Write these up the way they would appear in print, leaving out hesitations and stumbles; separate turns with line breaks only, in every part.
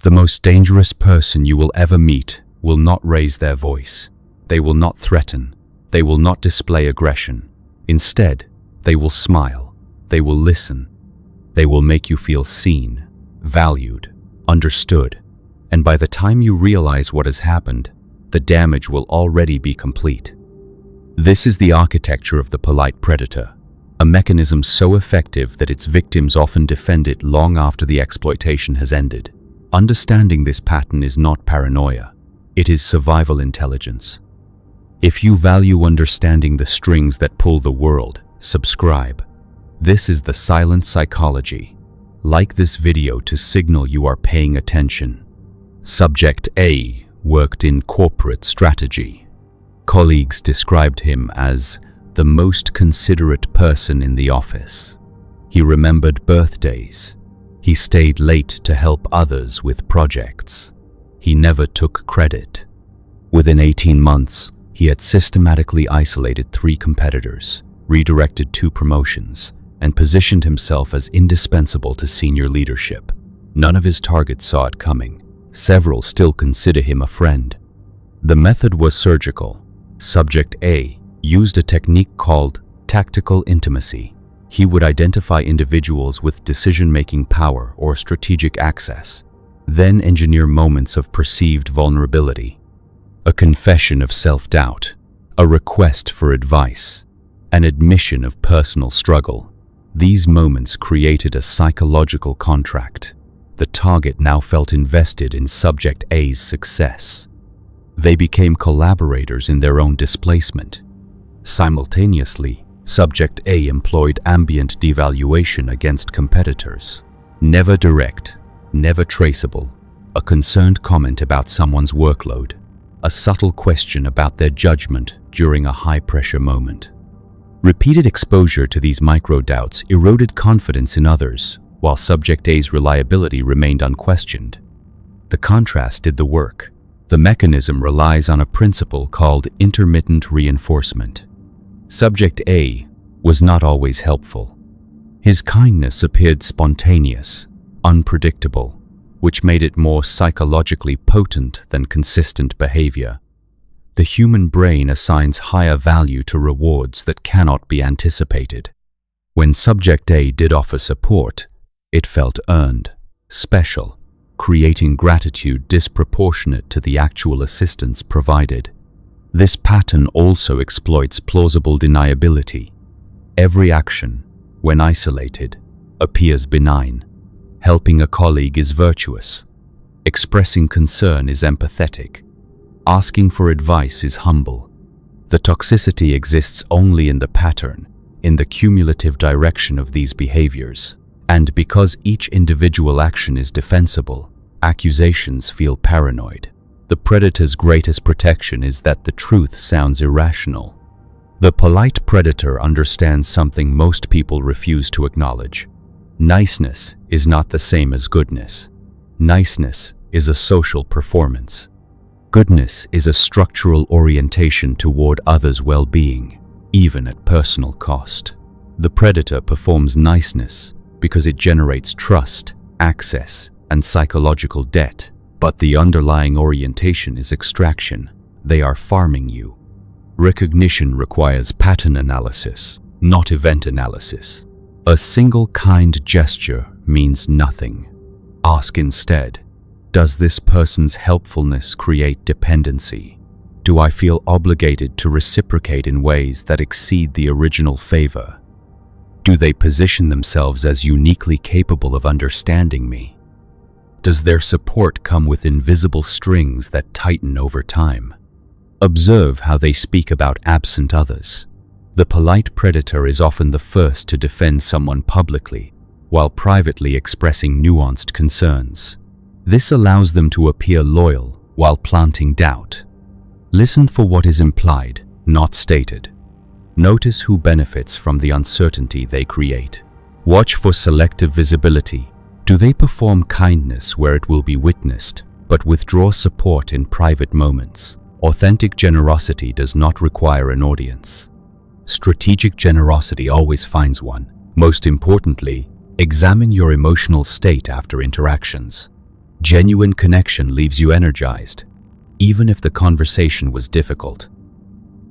The most dangerous person you will ever meet will not raise their voice. They will not threaten. They will not display aggression. Instead, they will smile. They will listen. They will make you feel seen, valued, understood. And by the time you realize what has happened, the damage will already be complete. This is the architecture of the polite predator, a mechanism so effective that its victims often defend it long after the exploitation has ended. Understanding this pattern is not paranoia. It is survival intelligence. If you value understanding the strings that pull the world, subscribe. This is the silent psychology. Like this video to signal you are paying attention. Subject A worked in corporate strategy. Colleagues described him as the most considerate person in the office. He remembered birthdays. He stayed late to help others with projects. He never took credit. Within 18 months, he had systematically isolated 3 competitors, redirected 2 promotions, and positioned himself as indispensable to senior leadership. None of his targets saw it coming. Several still consider him a friend. The method was surgical. Subject A used a technique called tactical intimacy. He would identify individuals with decision-making power or strategic access, then engineer moments of perceived vulnerability. A confession of self-doubt, a request for advice, an admission of personal struggle. These moments created a psychological contract. The target now felt invested in Subject A's success. They became collaborators in their own displacement. Simultaneously, Subject A employed ambient devaluation against competitors. Never direct, never traceable. A concerned comment about someone's workload. A subtle question about their judgment during a high-pressure moment. Repeated exposure to these micro-doubts eroded confidence in others, while Subject A's reliability remained unquestioned. The contrast did the work. The mechanism relies on a principle called intermittent reinforcement. Subject A was not always helpful. His kindness appeared spontaneous, unpredictable, which made it more psychologically potent than consistent behavior. The human brain assigns higher value to rewards that cannot be anticipated. When Subject A did offer support, it felt earned, special, creating gratitude disproportionate to the actual assistance provided. This pattern also exploits plausible deniability. Every action, when isolated, appears benign. Helping a colleague is virtuous. Expressing concern is empathetic. Asking for advice is humble. The toxicity exists only in the pattern, in the cumulative direction of these behaviors. And because each individual action is defensible, accusations feel paranoid. The predator's greatest protection is that the truth sounds irrational. The polite predator understands something most people refuse to acknowledge. Niceness is not the same as goodness. Niceness is a social performance. Goodness is a structural orientation toward others' well-being, even at personal cost. The predator performs niceness because it generates trust, access, and psychological debt. But the underlying orientation is extraction. They are farming you. Recognition requires pattern analysis, not event analysis. A single kind gesture means nothing. Ask instead, does this person's helpfulness create dependency? Do I feel obligated to reciprocate in ways that exceed the original favor? Do they position themselves as uniquely capable of understanding me? Does their support come with invisible strings that tighten over time? Observe how they speak about absent others. The polite predator is often the first to defend someone publicly, while privately expressing nuanced concerns. This allows them to appear loyal while planting doubt. Listen for what is implied, not stated. Notice who benefits from the uncertainty they create. Watch for selective visibility. Do they perform kindness where it will be witnessed, but withdraw support in private moments? Authentic generosity does not require an audience. Strategic generosity always finds one. Most importantly, examine your emotional state after interactions. Genuine connection leaves you energized, even if the conversation was difficult.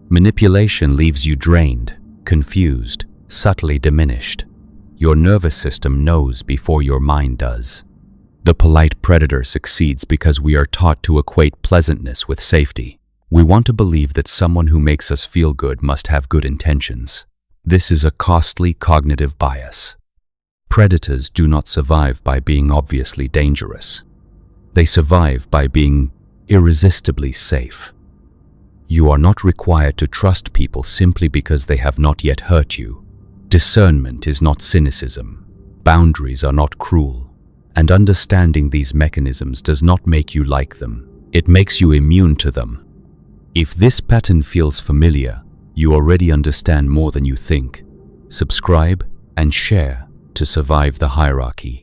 Manipulation leaves you drained, confused, subtly diminished. Your nervous system knows before your mind does. The polite predator succeeds because we are taught to equate pleasantness with safety. We want to believe that someone who makes us feel good must have good intentions. This is a costly cognitive bias. Predators do not survive by being obviously dangerous. They survive by being irresistibly safe. You are not required to trust people simply because they have not yet hurt you. Discernment is not cynicism. Boundaries are not cruel. And understanding these mechanisms does not make you like them. It makes you immune to them. If this pattern feels familiar, you already understand more than you think. Subscribe and share to survive the hierarchy.